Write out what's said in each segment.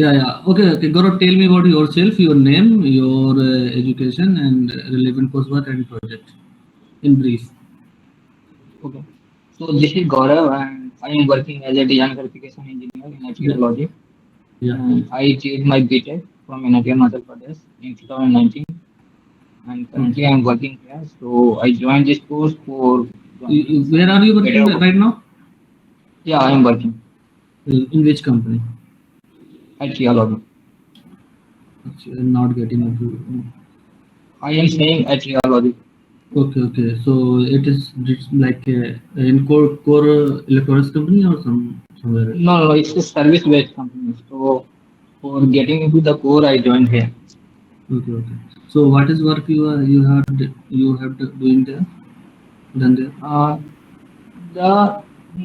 Yeah. Okay. Gaurav, tell me about yourself, your name, your education, and relevant coursework and project in brief. Okay. So this is Gaurav, and I am working as a design verification engineer in Yeah. meteorology. Yeah. And I achieved my BTech from NIT Madhya Pradesh in 2019, and currently I am working here. So I joined this course for joining Where are some you better working right opportunities. now? Yeah, I am working In which company? at Riyalogy. Actually, I'm not getting into. I am saying at Riyalogy. Okay. So it is just like in core electronics company or somewhere else. No, it's a service-based company. So for getting into the core, I joined here. Okay. So what is work you have doing there done there? Uh,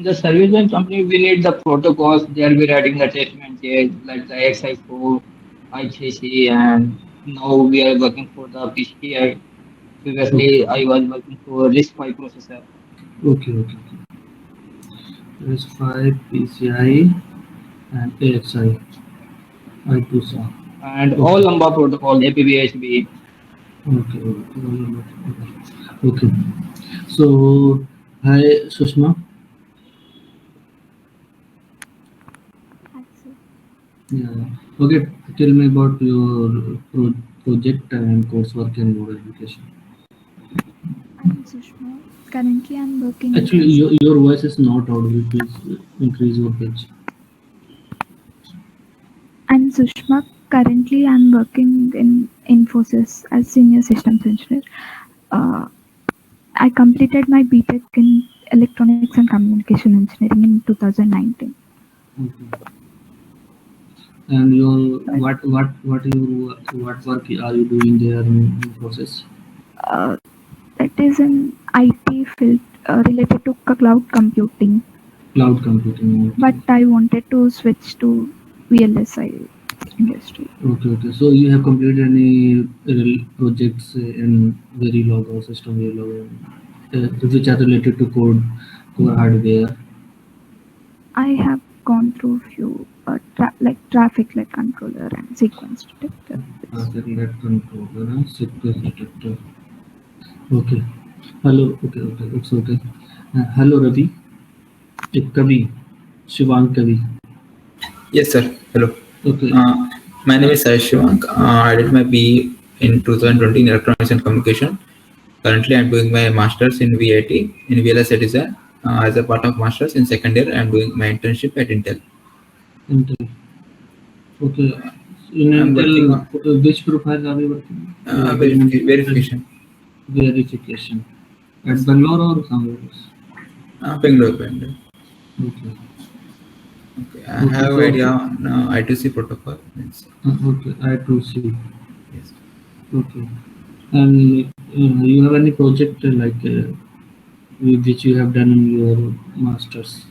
the service-based company, we need the protocols. They will be writing the test messages like the XI4, I3C, and now we are working for the PCI. Previously, I Okay. was working for RISC-V processor. Okay. There's 5 PCI and AXI. I2C. Yeah. And all Okay. Lamba protocol, APBHB. Okay. So, hi Sushma. Yeah. Okay. Tell me about your project and coursework and your education. I'm Sushma. Currently, I'm working Actually, as your voice is not audible. Please increase your pitch. I'm Sushma. Currently, I'm working in Infosys as senior systems engineer. Uh, I completed my BTech in electronics and communication engineering in 2019. Okay. And your But, what work are you doing there in process? uh, that is an IT field related to cloud computing. Cloud computing. But Okay. I wanted to switch to VLSI industry. Okay. So you have completed any projects in Verilog or system Verilog, which are related to core hardware? I have gone through few like traffic light controller and sequence detector. Let controller and sequence detector. Okay. Hello. Okay. It's okay. Hello, Ravi. Kavi. Shivang Kavi. Yes, sir. Hello. Okay. Uh, my name is Sai Shivank. I did my BE in 2020 in Electronics and Communication. Currently, I'm doing my Masters in VIT in VLSI Design. As a part of Masters in second year, I'm doing my internship at Intel. Intel. Okay. In I'm working Intel, on which profile are you working? verification. Verification. At Yes. Bangalore or somewhere else? Bangalore. Okay. Okay. I Okay. have So, idea on I2C protocol. Yes. okay. I2C. Yes. Okay. And you have any project which you have done in your masters?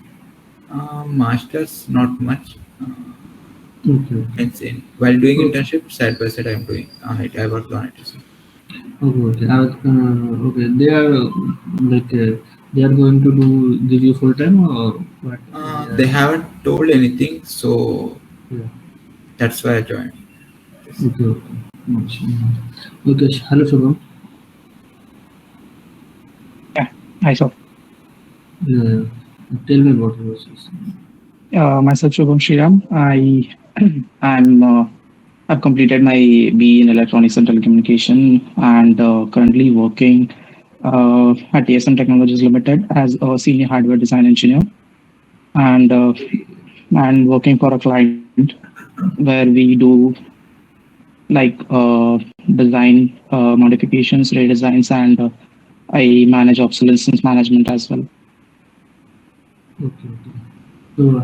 Masters, not much. Okay. It's in while doing Okay. internship side by side. I'm doing on it. I worked on it. Okay. Okay. They are going to give you full time or what? They haven't told anything, so Yeah. that's why I joined. Yes. Okay. Much. Okay. Hello, Shubham. Yeah, hi, sir. Yeah. Tell me about yourself. Myself, Shubham Shriram. I've completed my BE in Electronics and Telecommunication and currently working at ASM Technologies Limited as a senior hardware design engineer and working for a client where we do like design modifications, redesigns, and I manage obsolescence management as well. Okay. So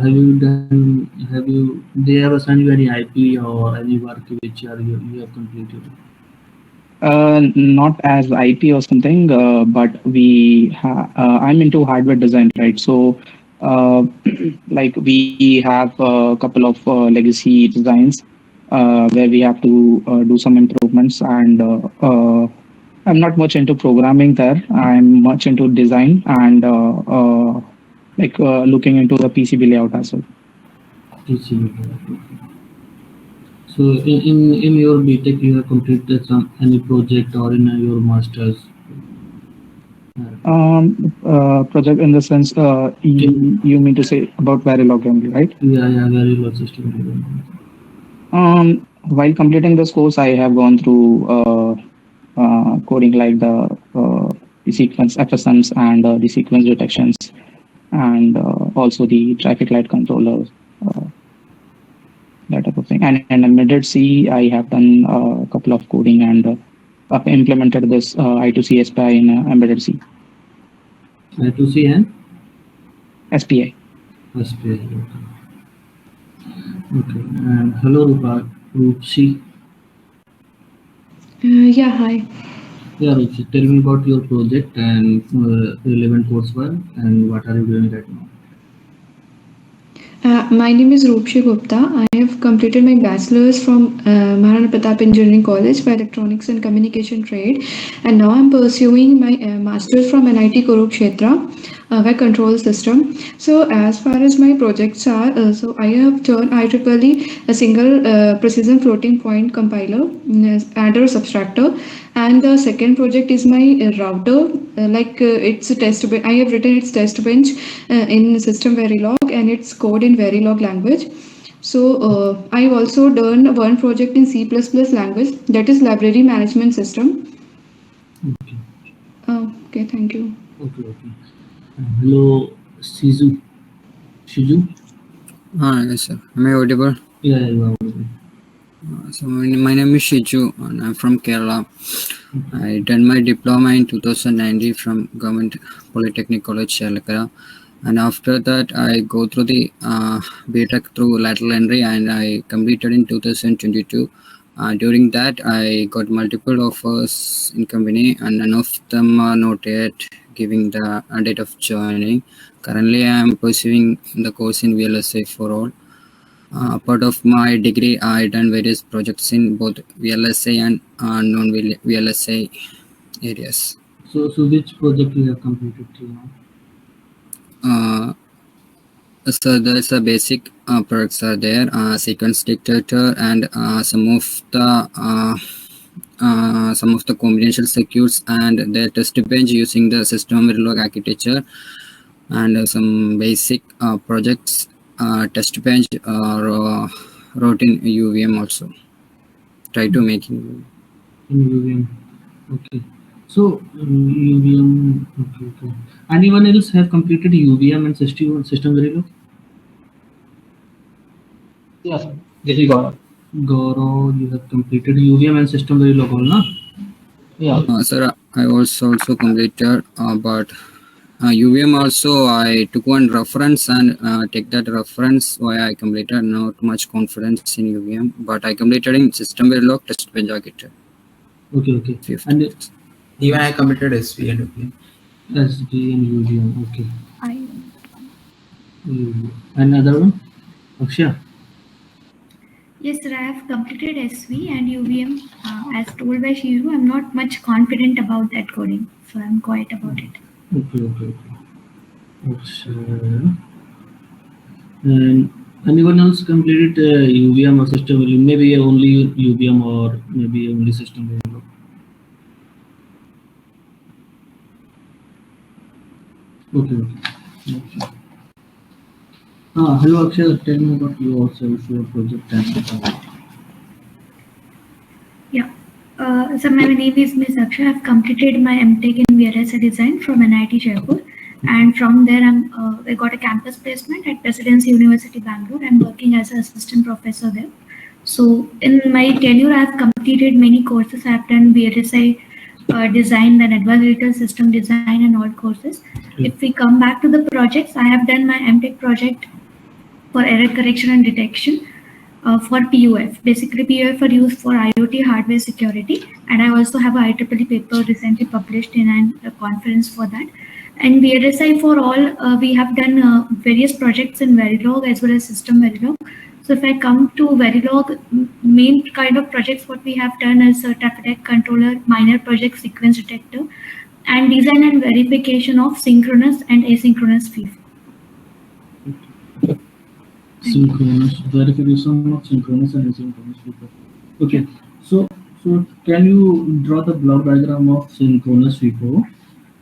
they have assigned you any IP or any work which you have completed? Not as IP or something, but I'm into hardware design, right? So, like we have a couple of legacy designs where we have to do some improvements, and I'm not much into programming there. I'm much into design and looking into the PCB layout as well. Teaching. So in your BTech, you have completed any project or in your masters? Project in the sense, you mean to say about Verilog only, right? Yeah, very low system. While completing this course, I have gone through coding like the sequence FSMs and the sequence detections, and also the traffic light controller, that type of thing. And in embedded C, I have done a couple of coding and I've implemented this I2C SPI in embedded C. I2C and SPI. SPI. Okay. And hello, Roopsi. Yeah, hi. Yeah, Roopsi, tell me about your project and relevant coursework and what are you doing right now? My name is Roopshi Gupta. I have completed my bachelor's from Maharana Pratap Engineering College for Electronics and Communication Trade, and now I'm pursuing my master's from NIT Kurukshetra, by Control System. So as far as my projects are, so I have done IEEE, a single precision floating point compiler, adder subtractor, and the second project is my router. It's a test. I have written its test bench in System Verilog, and it's code in Verilog language. So I've also done one project in C++ language, that is library management system. Okay. Okay, thank you. Okay. Hello, Shiju. Yes, sir. Am I audible? Yeah, you are audible. So my name is Shiju and I'm from Kerala. I done my diploma in 2019 from Government Polytechnic College, Chalakara. And after that, I go through the BTech through lateral entry and I completed in 2022. During that, I got multiple offers in company and none of them are not yet giving the date of joining. Currently, I am pursuing the course in VLSI for all. Part of my degree, I done various projects in both VLSI and non-VLSI areas. So which project you have completed till now? So there's a basic products are there, sequence dictator and some of the combinational circuits and their test bench using the system Verilog architecture, and some basic projects test bench wrote in UVM also. Try to make in UVM. Okay. So UVM. Okay. Anyone else have completed UVM and system Verilog? Yes, this is Gaurav. Gaurav, you have completed UVM and system Verilog, all, na? Yeah. Sir, I also completed, but UVM also I took one reference and take that reference why I completed. Not much confidence in UVM, but I completed in system Verilog test bench architecture. Okay. And even I completed SV and UVM. SD and UVM. Okay. I Another one, Akshay. Yes, sir. I have completed SV and UVM. As told by Shiru, I'm not much confident about that coding, so I'm quiet about it. Okay. Akshay. And anyone else completed UVM or system? Maybe only UVM or maybe only system. Okay. Hello, Akshay. Tell me about yourself, your project, and Yeah. So my name is Ms. Akshay. I've completed my MTech in VLSI Design from NIT Jaipur, and from there I got a campus placement at Presidency University Bangalore. I'm working as an assistant professor there. So in my tenure, I've completed many courses. I've done VLSI design, then advanced digital system design, and all courses. If we come back to the projects, I have done my MTech project for error correction and detection. For PUF. Basically, PUF are used for IoT hardware security, and I also have a IEEE paper recently published in a conference for that. And VLSI for all, we have done various projects in Verilog as well as system Verilog. So if I come to Verilog, main kind of projects what we have done is a traffic controller, minor project sequence detector, and design and verification of synchronous and asynchronous feed. Synchronous verification of synchronous and asynchronous FIFO. Okay, so can you draw the block diagram of synchronous FIFO?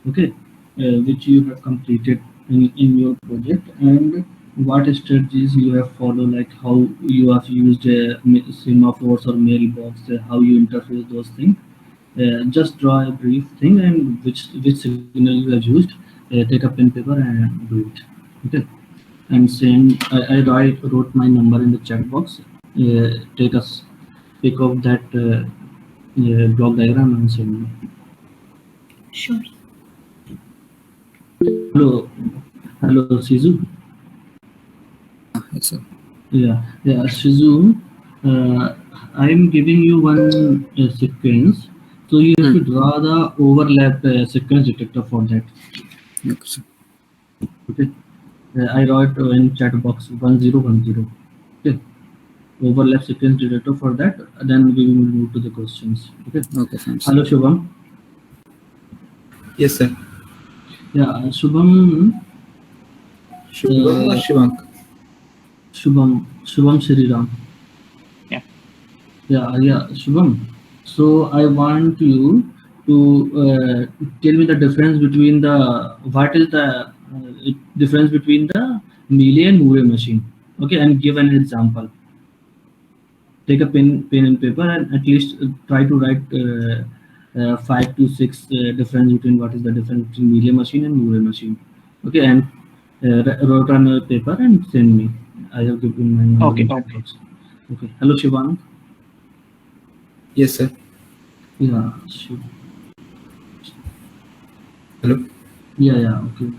Okay, which you have completed in your project, and what strategies you have followed, like how you have used semaphores or mailbox, how you interface those things. Just draw a brief thing and which signal you have used. Take a pen paper and do it. Okay, and send. I wrote my number in the chat box. Take a pic of that block diagram and send me. Sure. Hello, hello, Sizu. Yes, sir. Yeah, Shizu. I am giving you one sequence, so you have to draw the overlap sequence detector for that. Okay, sir. Okay, I wrote in chat box 1010. Okay, overlap sequence detector for that. Then we will move to the questions. Okay. Okay, fine, sir. Hello, Shubham. Yes, sir. Yeah, Shubham. Shubham or Shivank? Shubham Shriram. Yeah. Yeah, Shubham. So I want you to tell me the difference between what is the difference between the Mealy and Moore machine. Okay, and give an example. Take a pen and paper and at least try to write 5 to 6 difference between what is the difference between Mealy machine and Moore machine. Okay, and wrote on a paper and send me. I have given my number Okay. in chat box. Okay. Hello, Shivan. Yes, sir. Yeah, Hello. yeah. Okay.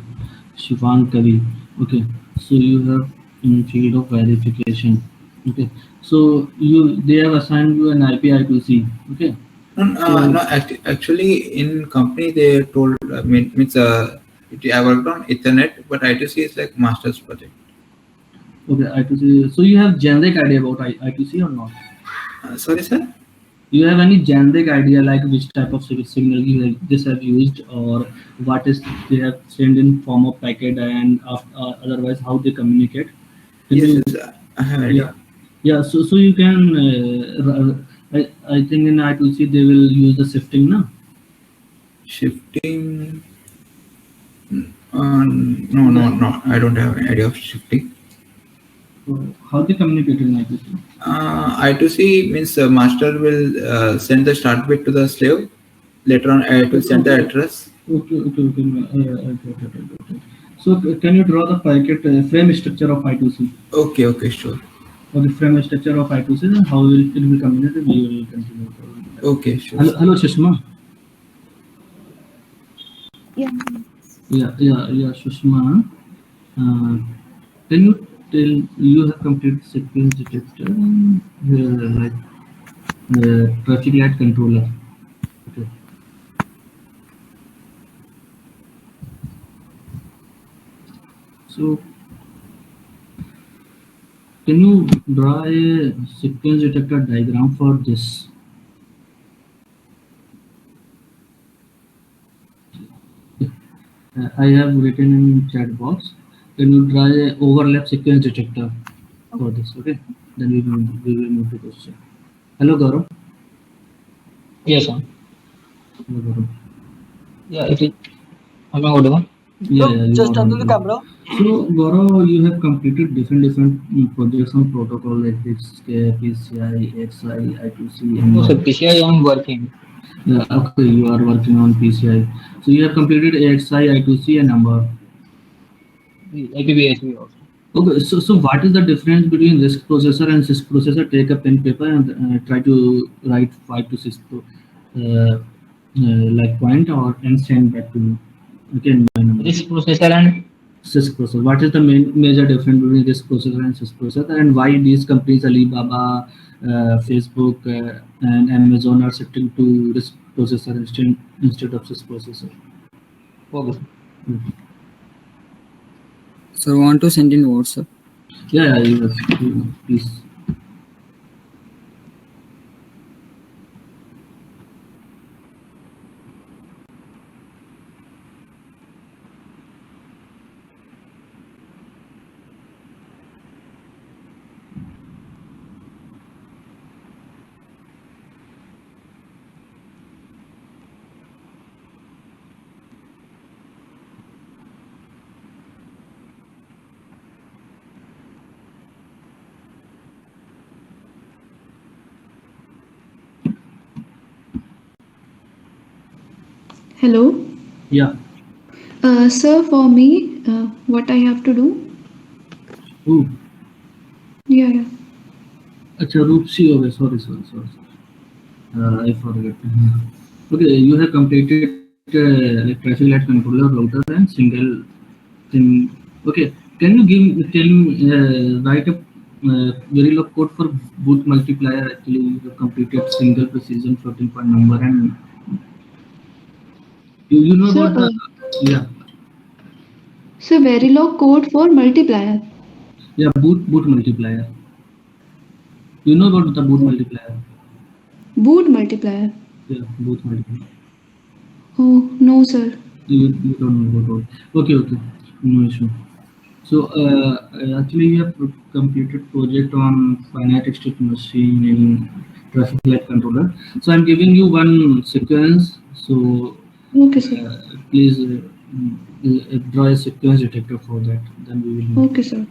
Shivan Kavi. Okay. So you have in field of verification. Okay. So they have assigned you an IP I2C. Okay. So No, actually, in company they told means I worked on Ethernet, but I2C is like master's project. okay, I2C. So you have generic idea about I2C or not? Sorry, sir. You have any generic idea like which type of signal this have used, or what is they have sent in form of packet, and otherwise how they communicate? Can Yes, you? yes, I have Yeah, idea. yeah. So you can. I think in I2C they will use the shifting now. Shifting. No. I don't have any idea of shifting. So how they communicate in I2C? I2C means master will send the start bit to the slave. Later on, it will send the address. Okay. I got it. So can you draw the packet frame structure of I2C? Okay, sure. Or the frame structure of I2C, and how it will communicate? We will continue. Okay, sure. Hello, Sushma. Yeah. Yeah, Sushma. Uh, can you tell you have completed sequence detector, like traffic light controller? Okay. So can you draw a sequence detector diagram for this? I have written in chat box. Can you draw a overlap sequence detector for this? Okay. Then we will move to question. Hello, Gaurav. Yes, sir. Hello, Gaurav. Yeah, it is. Am I audible? Yeah, you Just are turn to the audible. camera. So, Gaurav, you have completed different projects on protocol like PCI, XI, I2C, and No, more. sir. PCI I'm working. Yeah, okay, you are working on PCI. So you have completed AXI, I2C, and number. IPVSB also. Okay, so what is the difference between RISC processor and CISC processor? Take a pen paper and try to write 5 to 6 like point or and send back to me. Okay, my number. This processor and CISC processor. What is the major difference between this processor and CISC processor, and why these companies Alibaba, Facebook, and Amazon are shifting to RISC processor instead of CISC processor? okay. So, want to send in WhatsApp? Yeah, please. Hello. Yeah. Sir, for me, what I have to do? Oh, Yeah. अच्छा Roopsi, okay, sorry. I forget. Okay, you have completed like traffic light controller, router, and single thing. Okay, can you write a Verilog code for boot multiplier? Actually, you have completed single precision floating point number, and you know Sir, about the yeah Verilog code for multiplier. boot multiplier. You know about the boot multiplier? Boot multiplier. Yeah, boot multiplier. Oh, no, sir. You don't know about it. Okay, no issue. So actually, we have completed project on finite state machine in traffic light controller. So I'm giving you one sequence. So Okay, sir. please draw a sequence detector for that. Then we will know. Okay, sir.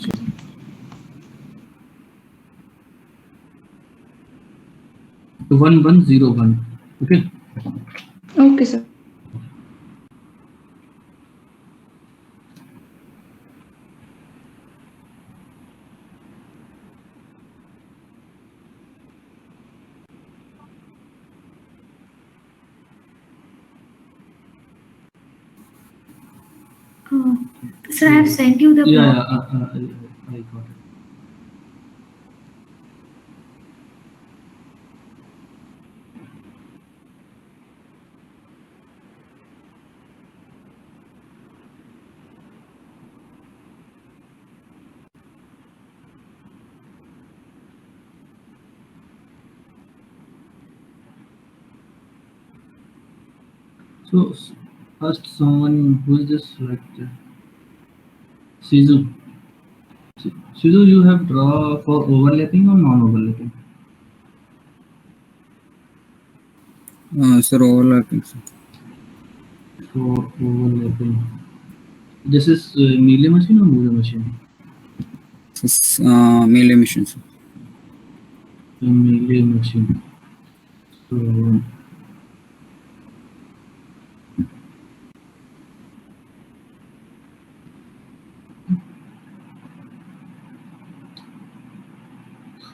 So, 1101. Okay. Okay, sir. So I have sent you the Yeah, blog. I got it. So first, someone who is this like Sizu. Sizu, you have draw for overlapping or non-overlapping? Sir, overlapping, sir. For overlapping. This is melee machine or Moore machine? This is melee mission, sir. Melee machine.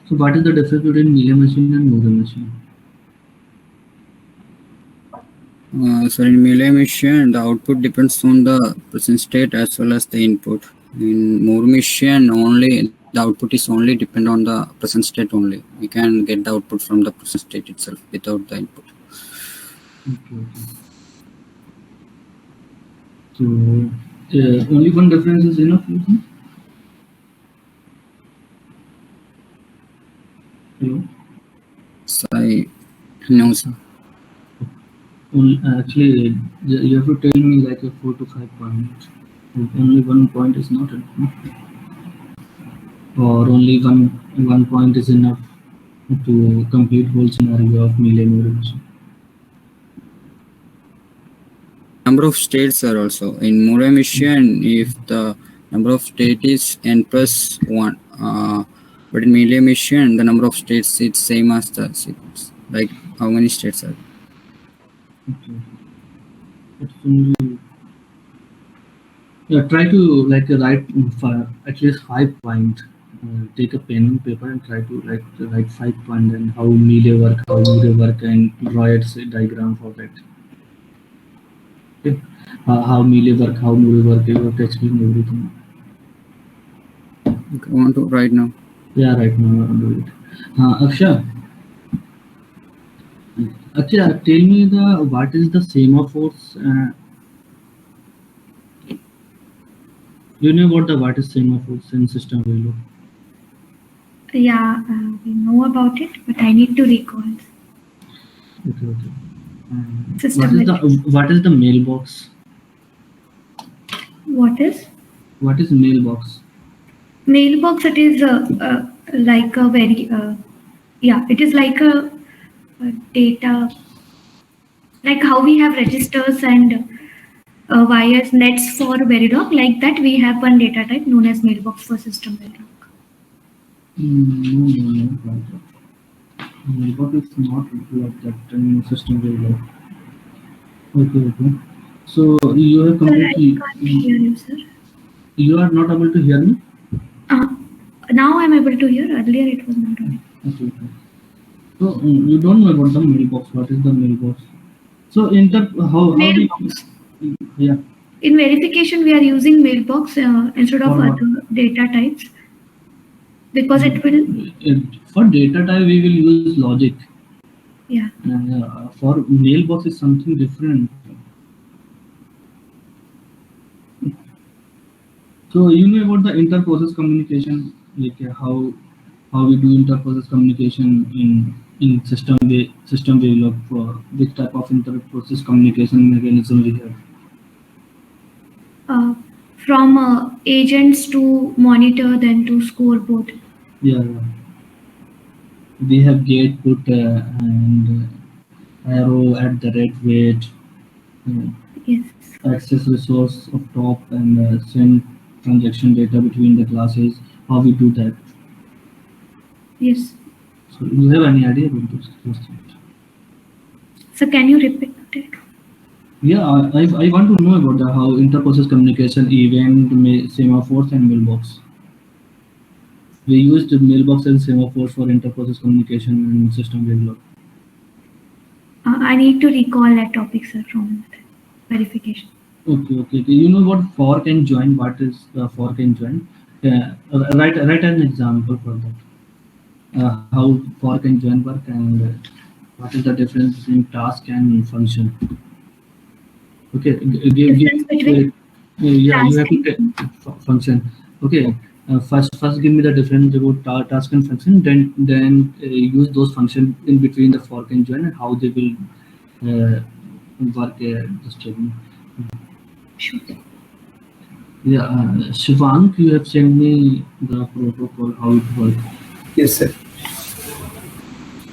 So what is the difference between melee machine and Moore machine? So in melee mission, the output depends on the present state as well as the input. In Moore mission, only the output is only depend on the present state only. We can get the output from the present state itself without the input. Okay. So only one difference is enough, you think? Hello? So I know, sir. Actually, you have to tell me like a 4 to 5 points. Only 1 point is not enough. Or only one point is enough to complete whole scenario of melee Moore machine. Number of states are also in Moore mission. If the number of state is n plus 1, but in melee mission, the number of states is same as the sequence. Like how many states are? Okay. It's only try to like write at least 5 points. Take a pen and paper and try to like write 5 points and how melee work, how Moore work, and draw its diagram for that. Okay. How melee work, how Moore work, you have to explain everything. Okay, I want to write now. Yeah, right now I'll do it. Akshay, tell me what is the semaphores? You know what is semaphores in system value? Yeah, we know about it, but I need to recall. Okay. System what is the mailbox? What is? What is mailbox? Mailbox? It is like a very it is like a data, like how we have registers and wires, nets for Verilog. Like that, we have one data type known as mailbox for system Verilog. No. Mailbox is not like that in system value. Okay. So you have Sir, I completely. can't hear you, sir. You are not able to hear me. Now I'm able to hear. Earlier it was not audible. Okay. Okay. So you don't know about the mailbox. What is the mailbox? So in the how we Mailbox. yeah In verification, we are using mailbox instead of for what? other data types because it will. For data type we will use logic. Yeah. And for mailbox is something different. So you know about the inter-process communication, like how we do inter-process communication in system develop which type of inter-process communication mechanism we have. From agents to monitor, then to scoreboard. Yeah, we have gate put and arrow at the red weight, Yes. access resource of top and send transaction data between the classes. How we do that? Yes. So you have any idea about those things? So can you repeat it? Yeah, I want to know about the how inter-process communication, event, semaphores, and mailbox. We used the mailbox and semaphores for inter-process communication and system development. I need to recall that topic, sir, from verification. Okay. You know what fork and join? What is the fork and join? Write an example for that. How fork and join work, and what is the difference between task and function? Okay, Difference between yeah, you task have to and take function. Okay, first give me the difference about task and function. Then use those function in between the fork and join and how they will work. Just tell me. sure. Yeah, Shivank, you have sent me the protocol how it works. Yes, sir.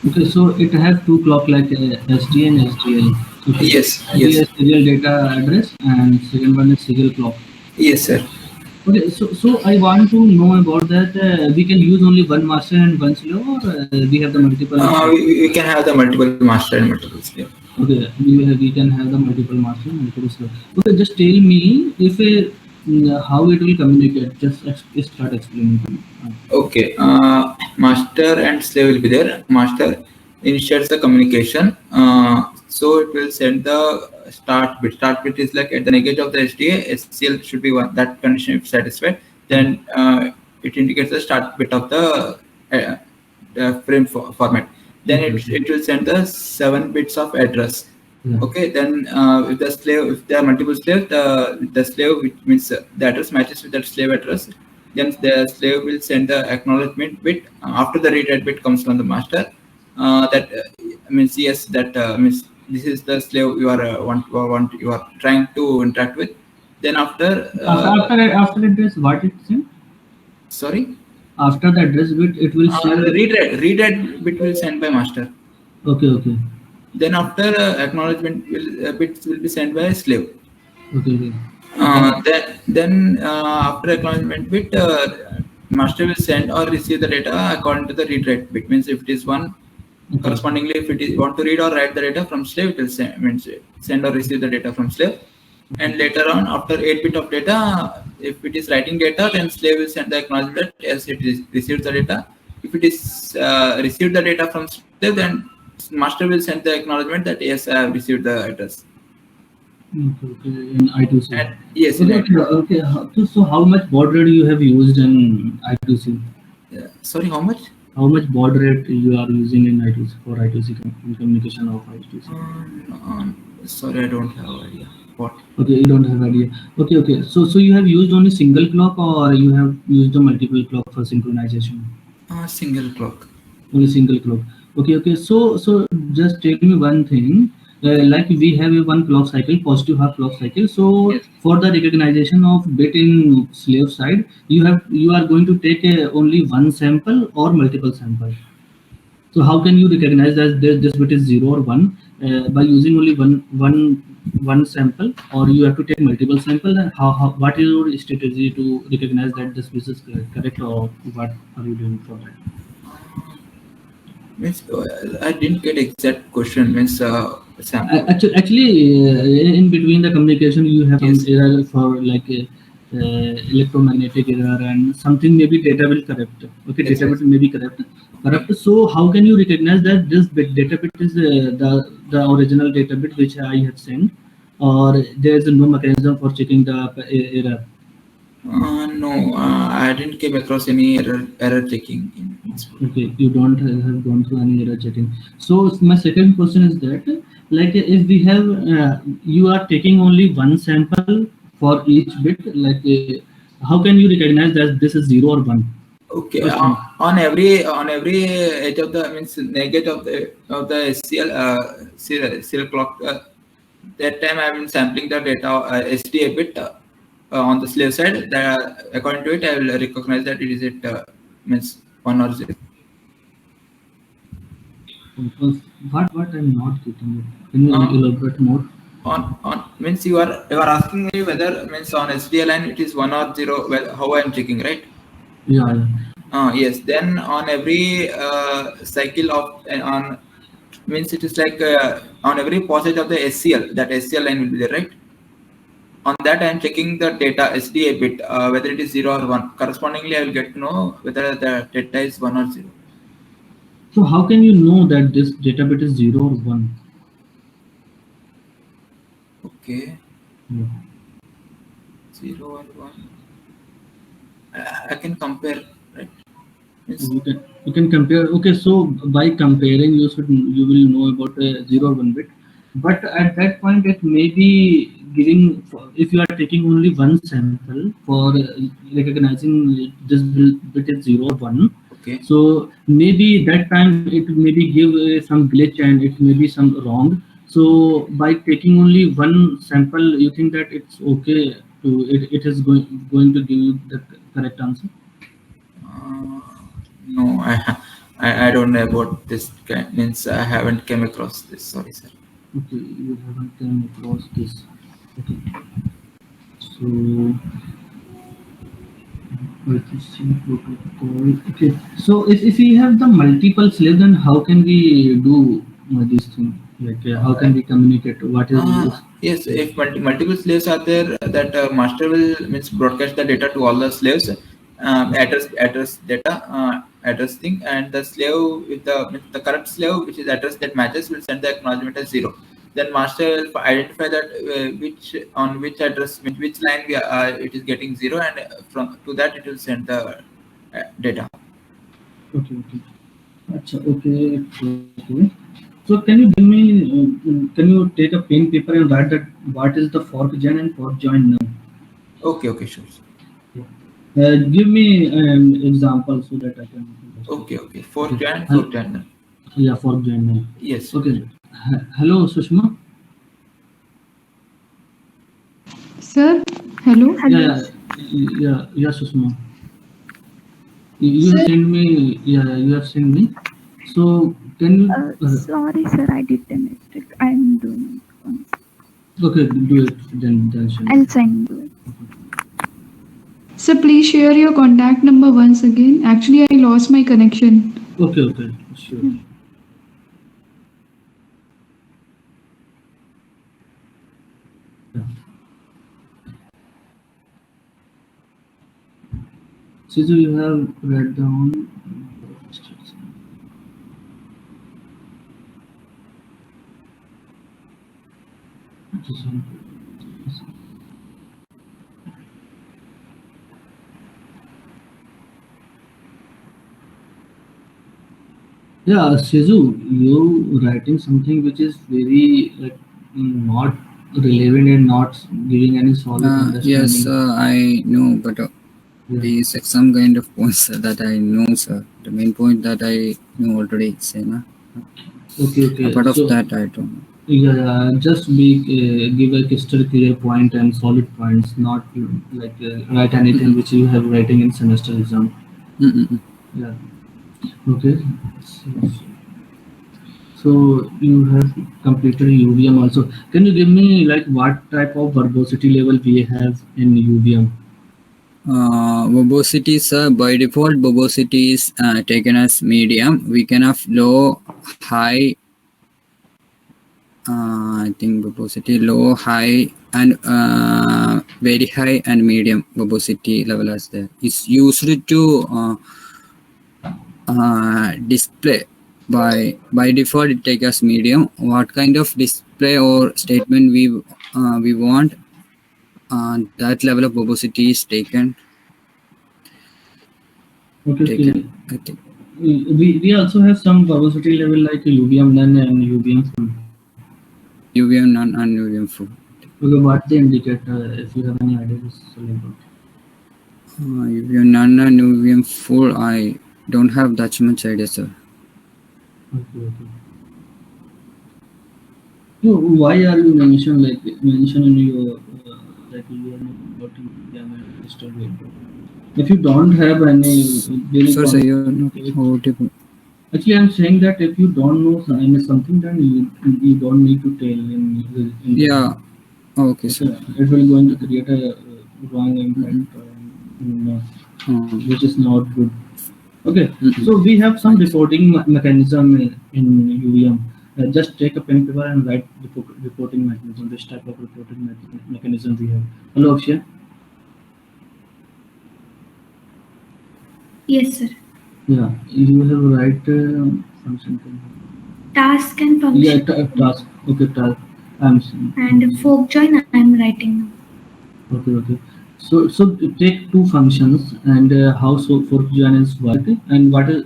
Okay, so it has two clock like SD and SDL. Okay. Yes, SD yes. is serial data address and second one is serial clock. Yes, sir. Okay, so I want to know about that. We can use only one master and one slave, or we have the multiple. We can have the multiple master and multiple slave. Okay, we can have the multiple master and multiple slave. Okay, just tell me if how it will communicate. Just start explaining to me. Okay, master and slave will be there. Master initiates the communication. So it will send the start bit. Start bit is like at the negative of the SDA, SCL should be one. That condition if satisfied, then it indicates the start bit of the frame format. Then it will send the 7 bits of address. Yeah. Okay, then if there are multiple slaves, the slave, which means the address matches with that slave address, then the slave will send the acknowledgement bit after the read bit comes from the master. That means yes, that means this is the slave you are you are trying to interact with. Then after after address, what it send? Sorry. After the address bit, it will send. Read bit will send by master. Okay. Then after acknowledgement bits will be sent by slave. Okay. Then after acknowledgement bit, master will send or receive the data according to the read bit. Means if it is one, correspondingly if it is want to read or write the data from slave, it will send or receive the data from slave. And later on, after 8 bit of data, if it is writing data, then slave will send the acknowledgement that yes, it is received the data. If it is received the data from slave, then master will send the acknowledgement that yes, I have received the address. Okay. In I2C. And yes. Okay. So how much baud rate you have used in I2C? Sorry, how much? How much baud rate you are using in I2C for I2C communication of I2C? Sorry, I don't have idea. What? Okay, you don't have idea. Okay. So you have used only single clock or you have used the multiple clock for synchronization? Single clock. Only single clock. Okay. So just tell me one thing. Like we have a one clock cycle, positive half clock cycle. So yes. For the recognition of bit in slave side, you are going to take only one sample or multiple sample. So how can you recognize that this bit is 0 or 1 by using only one sample, or you have to take multiple sample? And what is your strategy to recognize that this bit is correct, or what are you doing for that? Means I didn't get exact question. Means sample. Actually, in between the communication, you have some Yes. error for like electromagnetic error and something maybe data will corrupt. Okay, Yes, data yes. bit may be corrupt. So how can you recognize that this bit data bit is the original data bit which I have sent, or there is no mechanism for checking the error? No, I didn't came across any error checking in school. Okay, you don't have gone through any error checking. So my second question is that, like, if we have, you are taking only one sample for each bit, like, how can you recognize that this is 0 or 1? Okay, First thing. on every edge of the means negate of the SCL serial clock. That time I'm sampling the data SDA bit on the slave side. That according to it, I will recognize that it is means 1 or 0. What I'm not getting it. Can you elaborate more? On means you are asking me whether means on SDA line it is 1 or 0. Well, how I am checking, right? Yeah. Yes. Then on every cycle of on means it is like on every passage of the SCL, that SCL line will be there, right? On that I am checking the data SDA bit whether it is 0 or 1. Correspondingly, I will get to know whether the data is 1 or 0. So how can you know that this data bit is 0 or 1? Okay. Yeah. 0 or 1. I can compare, right? Means, You can compare. Okay, so by comparing, you will know about a 0 or 1 bit. But at that point, it may be giving. If you are taking only one sample for recognizing this bit is 0 or 1, okay. so maybe that time it maybe give some glitch and it may be some wrong. So by taking only one sample, you think that it's okay to it is going to give you the correct answer. No, I don't know about this. Means I haven't came across this. Sorry, sir. Okay, you haven't come across this. Okay, so let us see protocol. Okay, so if we have the multiple slaves, then how can we do this thing? Like, how can we communicate? What is this? Yes, if multiple slaves are there, that master will means broadcast the data to all the slaves, address data, address thing, and the slave with the correct slave which is address that matches will send the acknowledgement as 0. Then master will identify that which address which line it is getting 0, and from to that it will send the data. Okay. Achha, okay. So can you give me? Can you take a pen paper and write that what is the fork join and fork join now? Okay, sure. Give me an example so that I can. Okay. Fork join. Yeah, fork join now. Yes. Okay. Hello, Sushma. Sir, hello. Yeah, Sushma. You have sent me. Yeah, you have sent me. So can you? Sorry, sir, I did a mistake. I'm doing it once. Okay, do it then. Send I'll send you it. Sir, please share your contact number once again. Actually, I lost my connection. Okay, sure. So you have read down. Yeah, Shizu, you writing something which is very like not relevant and not giving any solid understanding. Yes, I know, but these some kind of points that I know, sir. The main point that I know already, say, na? Okay. Apart of that, I don't know. Yeah, just give a crystal clear point and solid points, not like write anything which you have writing in semester exam. Yeah. Okay. So you have completed UVM also. Can you give me like what type of verbosity level we have in UVM? Verbosity, sir, by default, verbosity is taken as medium. We can have low, high, I think verbosity low, high, and very high and medium verbosity level as there. It's used to display by default. It takes as medium. What kind of display or statement we want, that level of verbosity is taken. Okay. I think. We also have some verbosity level like UVM none and UVM full. UVM none and UVM full. Okay, what they indicate, if you have any idea, is about. UVM none and UVM full, I don't have that much idea, sir. Okay. So why are you mentioning in your like you are not working with. If you don't have any, Sir, you're not audible. Actually, I'm saying that if you don't know something, then you don't need to tell in yeah. Okay, sir. It will going to create a wrong impact, which is not good. Okay, so we have some reporting mechanism in UVM. Just take a pen paper and write reporting mechanism. This type of reporting mechanism we have. Hello, Akshay. Yes, sir. Yeah, you have write function. Task and function. Yeah, task. Okay, task. And fork join I am writing now. Okay. So take two functions and how fork join is work and what is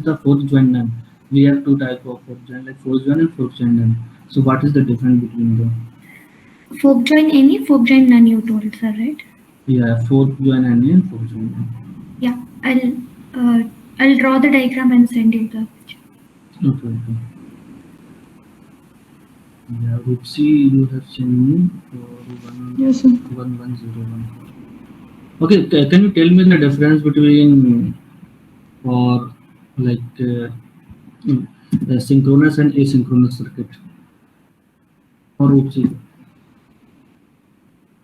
the fork join none. We have two type of fork join, like fork join and fork join none. So what is the difference between them? Fork join any, fork join none you told, sir, right? Yeah, fork join any and fork join none. Yeah, I'll draw the diagram and send you the picture. Okay. Yeah, Rupsi, you have sent me for Yes, sir. 1101. Okay, can you tell me the difference between for like synchronous and asynchronous circuit? Or Rupsi,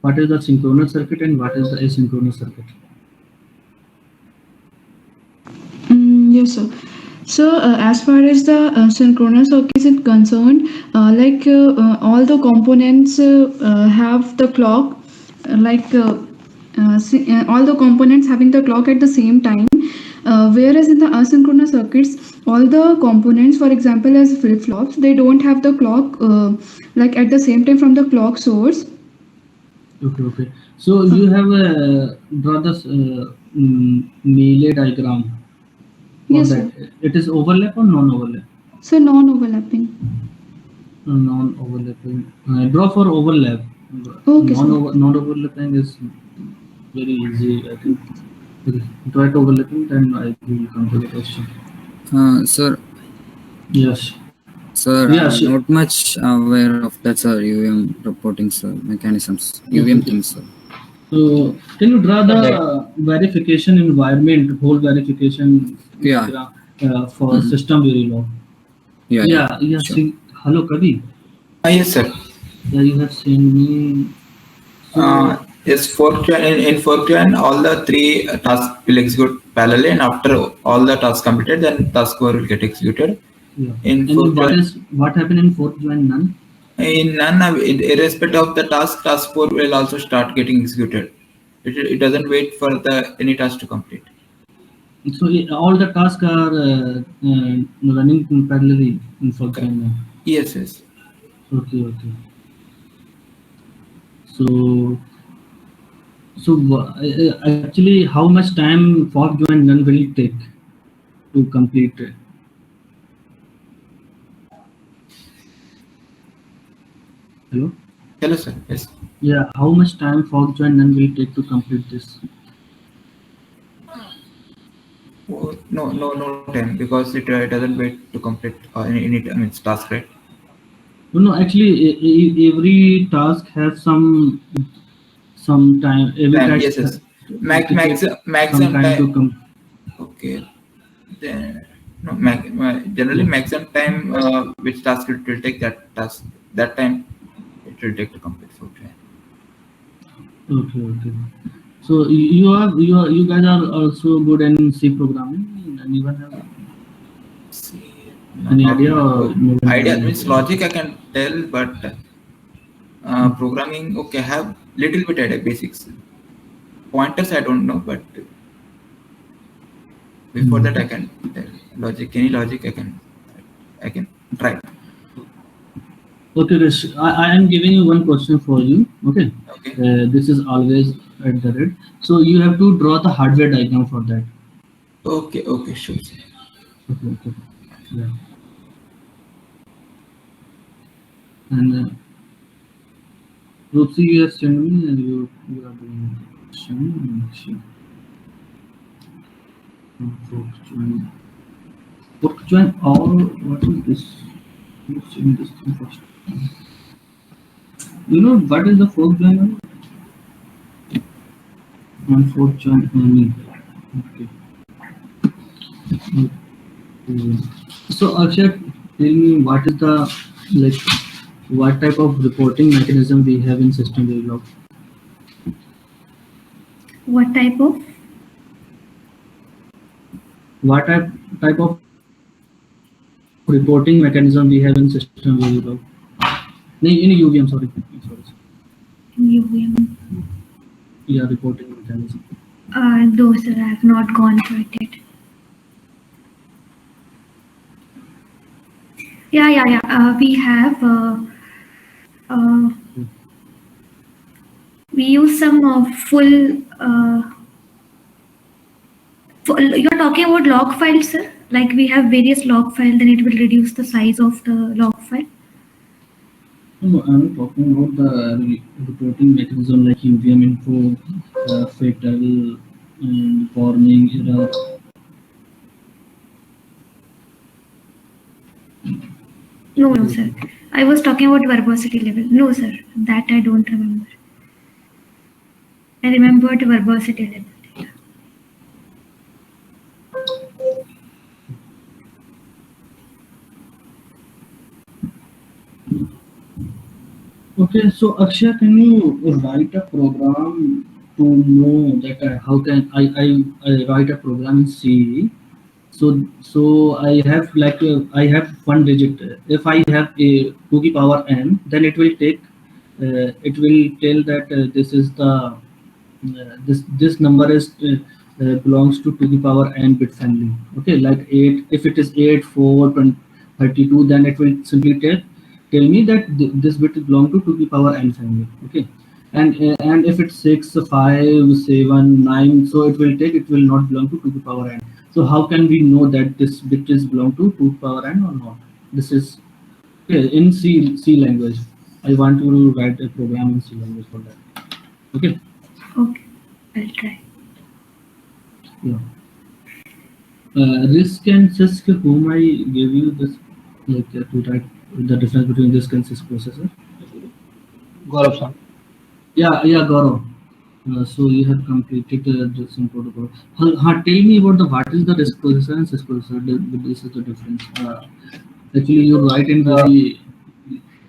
what is the synchronous circuit and what is the asynchronous circuit? Yes, sir. So, as far as the synchronous circuit is concerned, all the components have the clock, all the components having the clock at the same time. Whereas in the asynchronous circuits, all the components, for example, as flip-flops, they don't have the clock at the same time from the clock source. Okay. So you have draw this melee diagram. Yes, sir. It is overlap or non-overlap? So non-overlapping. Non-overlapping. Draw for overlap. Okay, non-overlapping is very easy, I think. Try to overlapping, then I will come to the question. Sir. Yes. Sir, I'm not much aware of that, sir. UVM reporting, sir, mechanisms, UVM things, sir. So, can you draw the verification environment, whole verification for system Verilog? Yeah. Sure. Hello, Kavi. Yes, sir. Yeah, you have seen me. Yes, in fork join, all the three tasks will execute parallelly, and after all the tasks completed, then task 4 will get executed. Yeah. What happened in fork join none? In none, irrespective of the task 4 will also start getting executed. It doesn't wait for any task to complete. So all the tasks are running parallelly in fork join none. Yes. Okay. So actually, how much time fork join none will it take to complete it? Hello, sir. Yes. Yeah, how much time fork join none will take to complete this? No time, because it doesn't wait to complete any task, right? No, actually, every task has some time. Yes. Maximum time to come. Okay. Then generally maximum time which task it will take, that time it will take to complete fork join. Okay. So you guys are also good in C programming. Anyone have? Any idea? Or Idea means logic I can tell, but programming, okay, I have little bit idea, basics. Pointers I don't know, but before that I can tell. Logic, any logic I can try. Okay, Rish, I am giving you one question for you. Okay. Okay. This is always at the rate. So you have to draw the hardware diagram for that. Okay, okay, sure. Okay. Yeah. And Roopsi, you have sent me and you are doing question. Fork join all. What is this? Let's see this thing first. You know what is the fork join? On fork join only. Okay. So Akshay, tell me what is the like what type of reporting mechanism we have in system Verilog? What type of? What type of reporting mechanism we have in system Verilog? In UVM, sorry. UVM. Yeah, reporting mechanism. Those that I have not gone through it yet. Yeah. We have. We use some full. You're talking about log files, sir? Like we have various log files, then it will reduce the size of the log file. No, I'm talking about the reporting mechanism like UVM info, fatal, and warning, error. No, sir. I was talking about verbosity level. No, sir. That I don't remember. I remembered verbosity level. Okay, so Akshay, can you write a program to know that how can I write a program in C? So I have I have one digit. If I have a 2 the power n, then it will take it will tell that this is the this number is belongs to 2 the power n bit family. Okay, like 8. If it is 8, 4, 32, then it will simply tell me that this bit belong to 2 the power n family. Okay, and if it's 6, 5, 7, 9, so it will not belong to 2 the power n. So how can we know that this bit is belong to 2 power n or not? This is in C language. I want to write a program in C language for that. Okay. Okay, I'll try. Yeah. Risk and CISC, whom I gave you this to write the difference between risk and CISC processor. Gaurav sir. Yeah, Gaurav. So you have completed the some protocol. Tell me about what is the risk processor and CISC processor. This is the difference. Actually, you write in the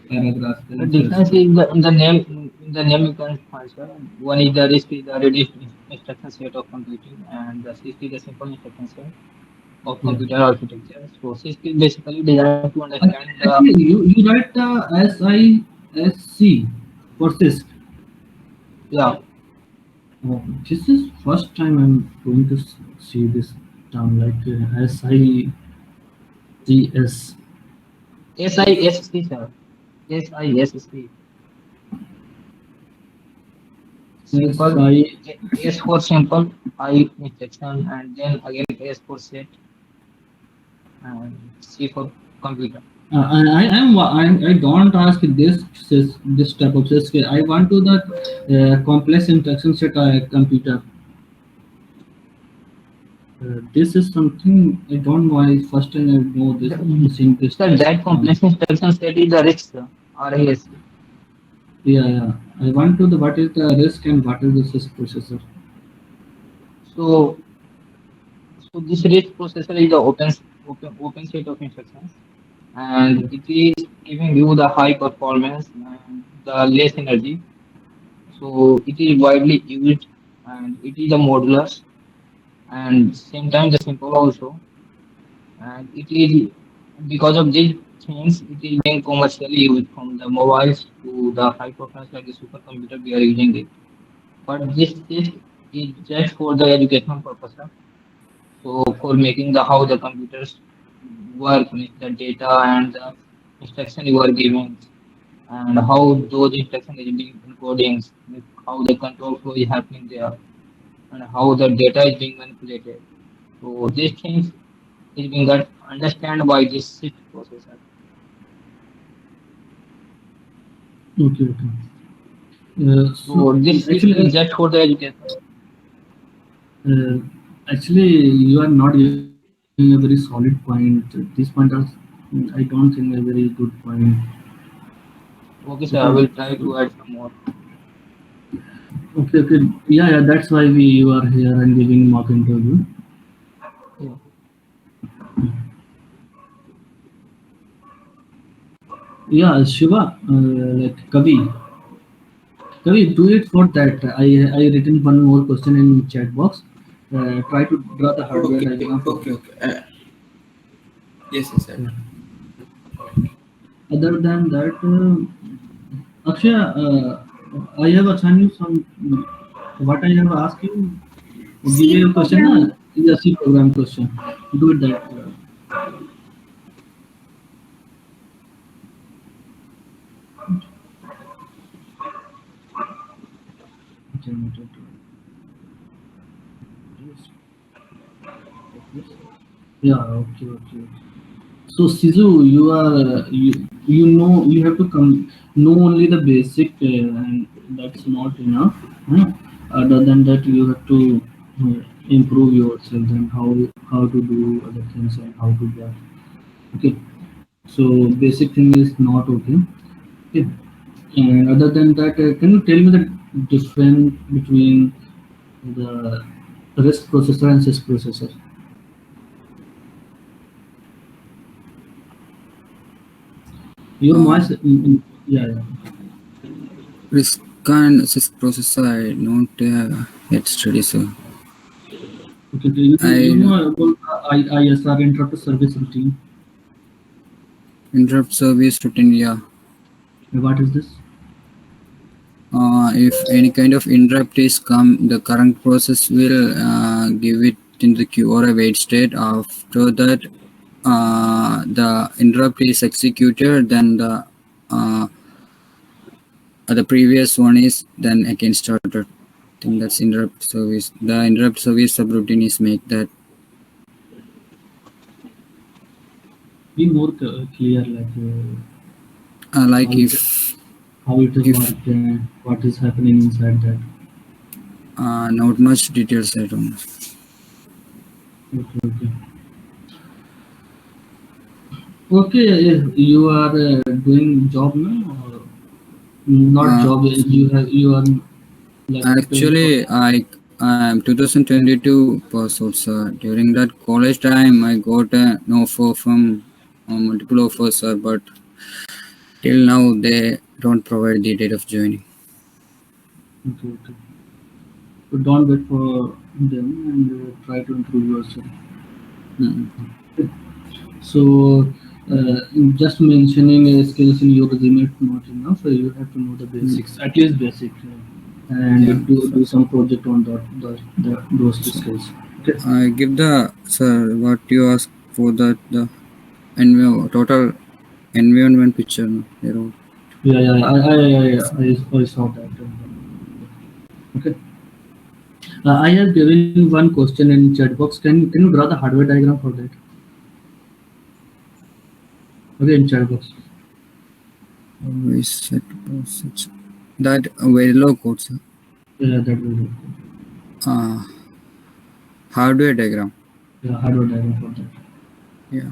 paragraph. The difference is in the name. In the name you can find, sir. One is the RISC is the reduced instruction set of computing, and the CISC is the simple instruction set of computer architecture. So CISC is basically designed to understand the. Actually, you write the SISC for CISC. Yeah. Oh, this is first time I'm going to see this term like SICS. SISC, sir. SISC. Simple. S for simple, I instruction, and then again S for set, and C for computer. I don't ask this type of CISC. I want to the complex instruction set computer. This is something I don't know. I first time I know this. Sir, that complex instruction set is the RISC, RISC. Yeah. I want to the what is the RISC and what is the CISC processor. So this RISC processor is the open set of instructions, and it is giving you the high performance and the less energy. So it is widely used, and it is a modular, and same time the simple also, and it is Because of these things, it is being commercially used from the mobiles to the high performance like the supercomputer we are using it. But this is just for the educational purpose. So for making the how the computers work, means the data and the instruction you are giving, and how those instructions is being encoding, means how the control flow is happening there, and how the data is being manipulated. So these things is being understand by this shift processor. Okay, okay. So So this shift actually, is just for the education. uh, actually, you are not giving a very solid point. This point is, I don't think a very good point. Okay, Okay. sir, I will So, try to add some more. okay, okay. Yeah, yeah. That's why you are here and giving mock interview. Yeah. Yeah, Shiva, like Kavi, do it for that. I written one more question in chat box. Try to draw the hardware Okay, diagram for okay, that. okay. Yes, yes, sir. Yeah. Other than that, Akshay, I have assigned you some. What I have asked you, give C you a question. program. Is a C program question. Do it that. Generator. Yeah. Okay. Okay. So Sizu, you are you know you have to come know only the basic and that's not enough. huh? Other than that, you have to improve yourself and how to do other things and how to get. Okay, so basic thing is not okay. Okay, and other than that, can you tell me the difference between the RISC processor and CISC processor? Your Uh, voice, yeah, yeah. risk and assist processor, I don't yet study, so Okay, okay. You I know about ISR, interrupt service routine. interrupt service routine. Yeah. What is this? If any kind of interrupt is come, the current process will give it in the queue or a wait state. After that, the interrupt is executed, then the previous one is then again started. I think that's interrupt service. The interrupt service subroutine is make that Be more clear, like like how it how it is if working, what is happening inside that. not much details I don't know. Okay, okay. Okay, if you are doing job now, or not Uh, job, you are like preparing for. Actually, I'm 2022 pass out, sir. During that college time, I got an offer from multiple offers, sir, but till now they don't provide the date of joining. Okay, okay. So don't wait for them and try to improve yourself. Mm. So, just mentioning skills in your resume is not enough. So you have to know the basics, at least basic, Yeah, and do some project on those so skills. Okay. I give the sir what you ask for that the total environment picture. No? They wrote. Yeah, yeah, I saw that. Okay. I have given one question in chat box. Can you draw the hardware diagram for that? Okay, in chat box. Always set process. That very low code, sir. Yeah, that will do. Uh, Hardware diagram. Yeah, hardware diagram for that. Yeah,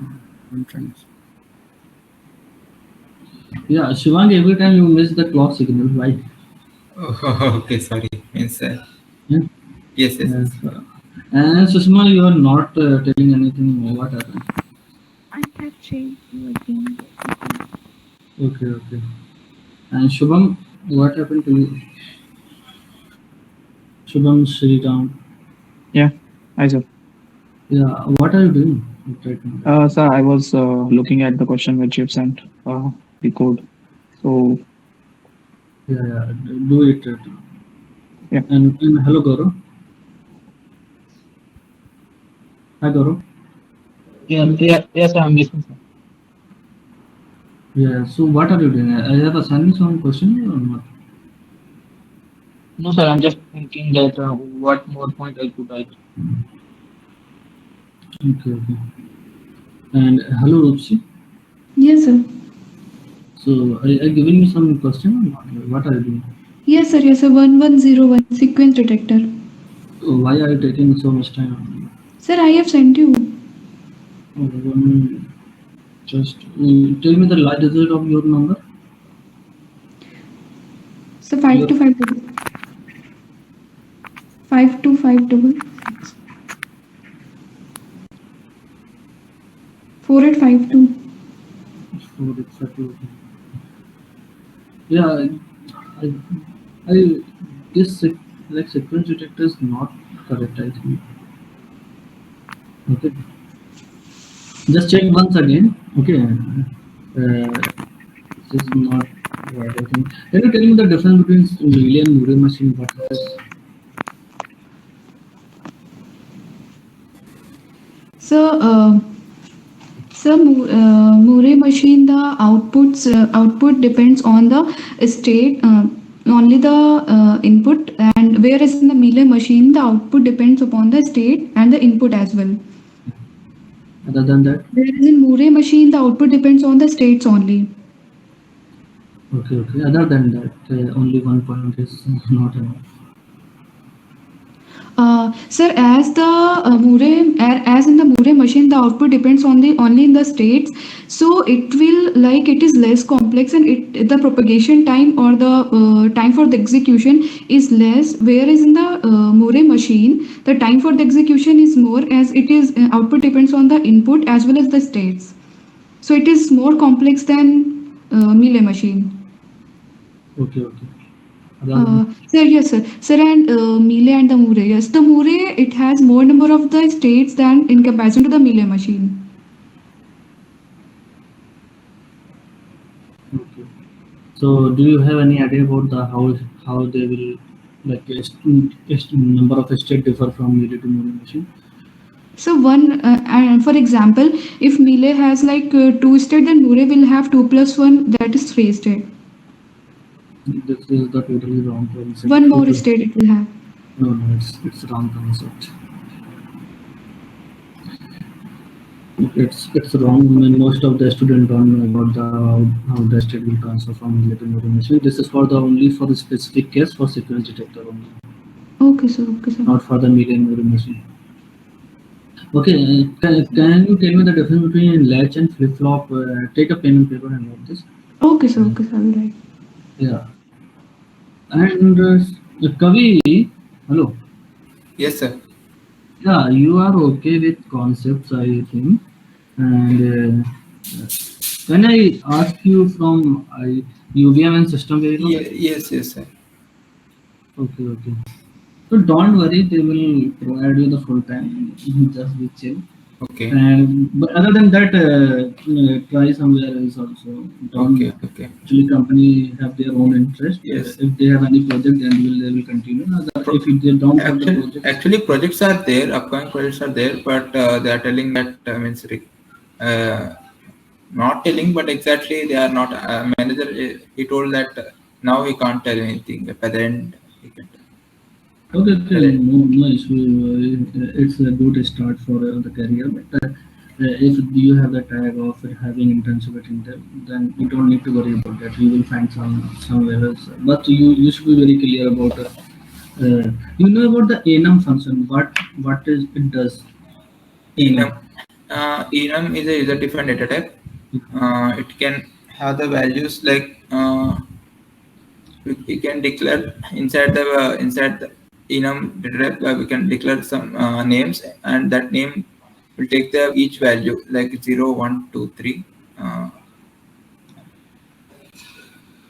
I'm trying. Yeah, Shivang, every time you miss the clock signal, why? Oh, okay, sorry. Means, Yeah. yes, yes, Yes. yes. And Sushma, you are not telling anything. What happened? I have changed you again. Okay, okay. And Shubham, what happened to you? Shubham Sriram. Yeah, I sir. Yeah, what are you doing? Sir, I was looking at the question which you've sent, the code. So Yeah, do it. yeah. And hello, Gaurav. Hi, Gaurav. Yes, I'm listening, sir. Yeah. So what are you doing? I have assigned you some question or not? No, sir, I'm just thinking that what more point I could write. Okay, okay. And hello, Rupsi. Yes, sir. So I given you some question or not? What are you doing? Yes, sir. Yes, sir. 1101 sequence detector. Why are you taking so much time? Sir, I have sent you. Just tell me the last digit of your number. So 525 5252 4852. Yeah, I, I guess like sequence detector is not correct. I think. Okay, just check once again. Okay, this is not right. I think. Can you tell me the difference between relay and Murray machine? What is this? So, Murray machine, the output depends on the state, only the input, and whereas in the Mealy machine, the output depends upon the state and the input as well. Other than that? Whereas in Murray machine, the output depends on the states only. Okay, okay. Other than that, only one point is not enough. Sir, as the as in the Murray machine, the output depends on the only in the states, so it will like it is less complex and the propagation time or the time for the execution is less. Whereas in the Murray machine, the time for the execution is more as it is output depends on the input as well as the states. So it is more complex than Mealy machine. Okay, okay. Sir, yes, sir. Sir, and Mealy and the Murray. Yes, the Murray, it has more number of the states than in comparison to the Mealy machine. Okay. So, do you have any idea about the how they will like number of states differ from Mealy to Murray machine? So and for example, if Mealy has like 2 states, then Murray will have 2 plus 1, that is 3 states. This is the totally wrong concept. One more state it will have. No, no, it's wrong concept. It's wrong when most of the students don't know about how the state will transfer from Mealy to Murray machine. This is for the only for the specific case for sequence detector only. Okay, sir. Okay, sir. Not for the Mealy and Murray machine. Okay, can you tell me the difference between latch and flip flop? Take a pen and paper and note this. Okay, sir. Okay, sir. I will write. Yeah. And Kavi, hello. Yes, sir. Yeah, you are okay with concepts, I think. And can I ask you from UVM and system variable? Yes, yes, sir. Okay, okay. So don't worry, they will provide you the full time. Just be chill. Okay. And but other than that, try somewhere else also. Okay, okay. Actually, company have their own interest. Yes. If they have any project, then they will continue. If they don't have the project, actually projects are there, upcoming projects are there, but they are telling that not telling, but exactly they are not. Manager he told that now he can't tell anything. At the end, he can tell. Okay, okay, no issue. It's a good start for the career. But if you have the tag of having internship at Intel, then you don't need to worry about that. You will find somewhere else. But you should be very clear about you know about the enum function. What is it does? Enum. Enum is a user-defined data type. It can have the values like we can declare inside the enum data type. We can declare some names, and that name will take the each value like 0, 1, 2, 3.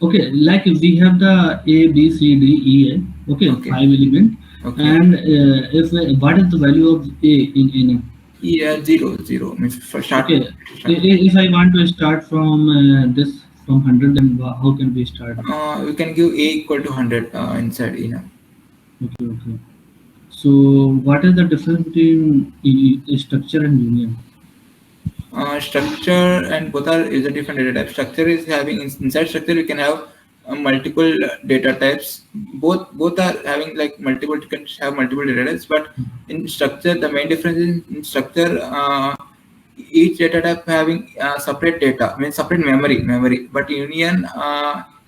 Okay, like we have the A, B, C, D, E, A. Okay, 5 element. Okay. And if what is the value of A in enum? Yeah, zero means for start. Okay. If I want to start from this from 100, then how can we start? We can give a equal to 100 inside Okay, okay. So what is the difference between structure and union? Structure and both are is a different data type. Structure is having inside structure you can have multiple data types. Both are having like multiple, you can have multiple data types, but in structure the main difference is in structure each data type having separate data, means separate memory. But union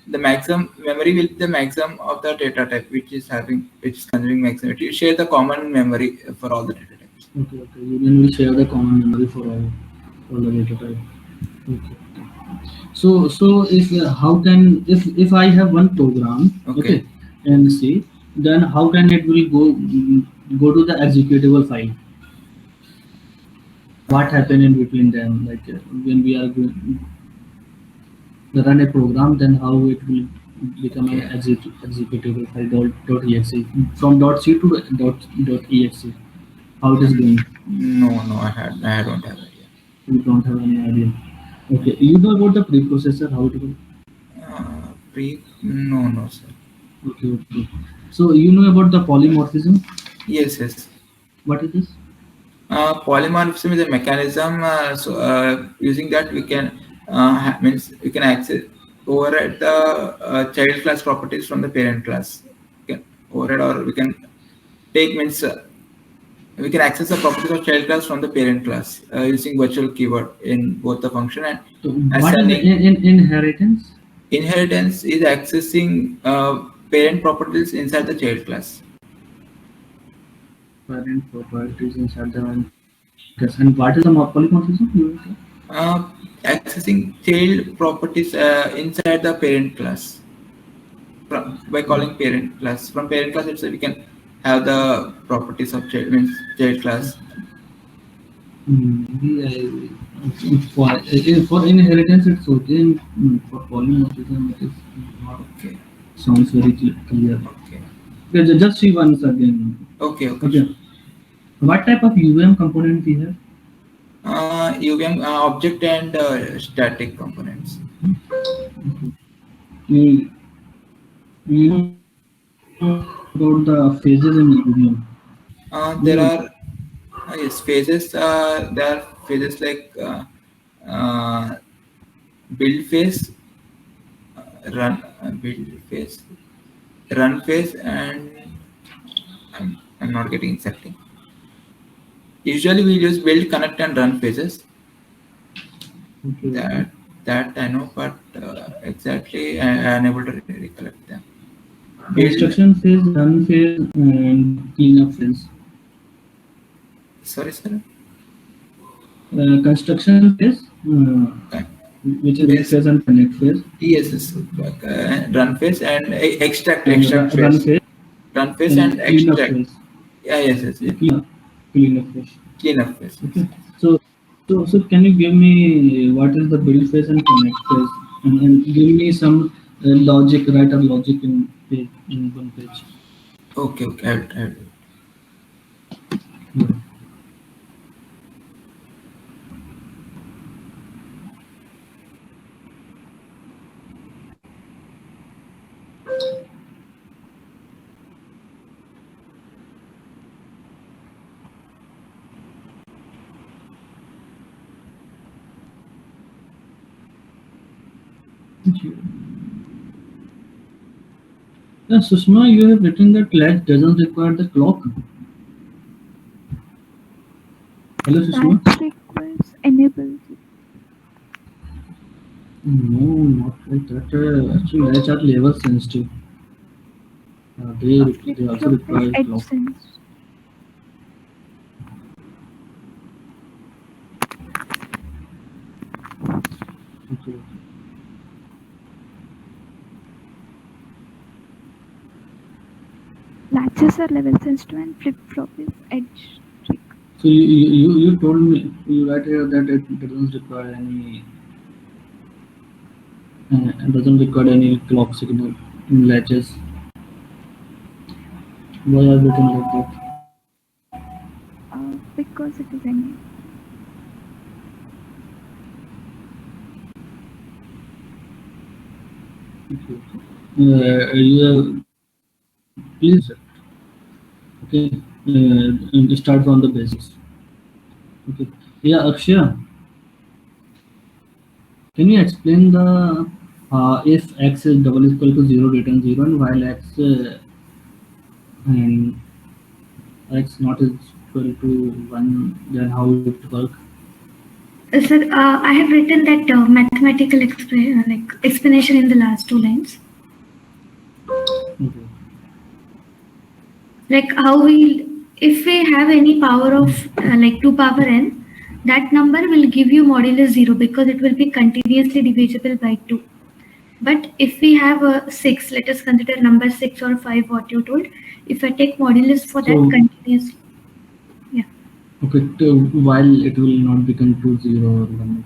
the maximum memory will be the maximum of the data type which is consuming maximum. It will share the common memory for all the data types. Okay, okay. Union will share the common memory for all the data type. Okay. So if how can if I have one program, okay, and see, then how can it will go to the executable file? What happen in between them? Like when we are going to run a program, then how it will become an executable file .exe from .c to .exe. How it is going? No, I don't have idea. You don't have any idea. Okay, you know about the preprocessor, how it will? No, sir. Okay, okay. So you know about the polymorphism? Yes. What is this? Polymorphism is a mechanism. Using that we can means we can access override the child class properties from the parent class. We can override, or we can take means we can access the properties of child class from the parent class using virtual keyword in both the function and so what is the inheritance? Inheritance is accessing parent properties inside the child class. Parent properties inside the class. And what is the polymorphism? Accessing child properties inside the parent class by calling parent class. From parent class itself, we can have the properties of child class. For inheritance, it's okay. For polymorphism, it is not okay. Sounds very clear. Okay. Just see once again. Okay. What type of UVM component we have? UVM object and static components. You know about the phases in UVM? There are phases. There are phases like build phase, run phase, and I'm not getting exactly. Usually we use build, connect, and run phases. Okay. That I know, but exactly I'm unable to recollect them. Construction phase, run phase, and cleanup phase. Sorry, sir. Construction phase, which is build phase and connect phase. Yes. Run phase and extract run phase. Run phase and extract. Phase. Yes. Cleanup phase. Okay. So can you give me what is the build phase and connect phase, and give me some logic, write a logic in one page. Okay. I will. Yeah. Yeah, Sushma, you have written that latch doesn't require the clock. Hello, Sushma. Latch requires enables. No, not like that. Actually, latch are level sensitive. They also require clock. Okay. Latches are level sensitive and flip-flop is edge trick. So you told me, you write here that it doesn't require any clock signal in latches. Why are you written like that? Because it is any. Okay. You please, okay, and start from the basics. Okay. Yeah, Akshay, can you explain the if x is double equal to 0, return 0, and while x and x not is equal to 1, then how it work? Sir, I have written that mathematical explanation in the last two lines. Okay. Like how if we have any power of like 2 power n, that number will give you modulus 0 because it will be continuously divisible by 2. But if we have a 6, let us consider number 6 or 5, what you told. If I take modulus for that So- continuously, yeah. Okay, while it will not become 2, 0 or 1.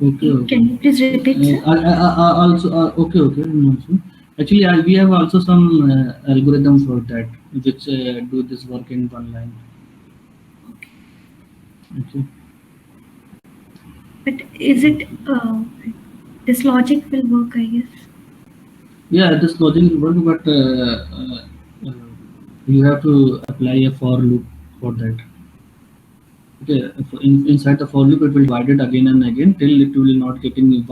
Okay. Can you please repeat, sir? Also, okay. No issue. Actually, we have also some algorithm for that, which do this work in one line. Okay. But is it this logic will work, I guess? Yeah, this logic will work, but you have to apply a for loop for that. Okay, inside the for loop, it will divide it again and again till it will not get in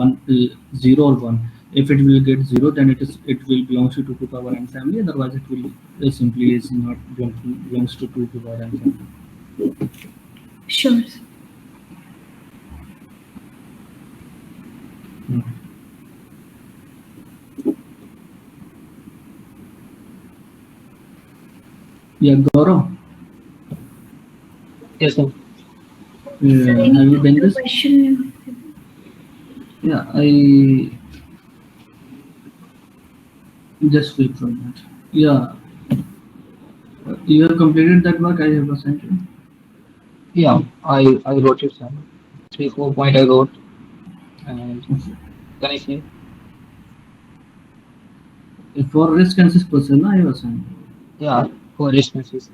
0 or 1. If it will get 0, then it will belongs to 2 to power n family. Otherwise, it will simply is not belongs to 2 to power n family. Sure. Yeah, Gaurav. Yes, sir. Sir, Have any you done this? question? Yeah, I just wait for that. Yeah, you have completed that work I have assigned you. Yeah, I wrote it, sir. 3-4 point I wrote. And can I say? For risk analysis person, I have assigned. Yeah, for responses.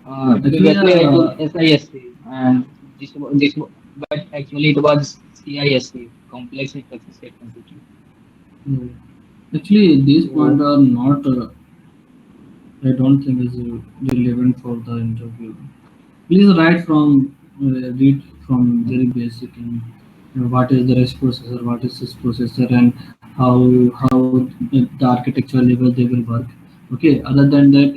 Actually, Previously I took SISC and but actually it was CISC, complex instruction set computing. actually, these points are not. I don't think is relevant for the interview. Please write from read from very basic and what is the REST processor, what is this processor, and how the architecture level they will work. Okay. Other than that,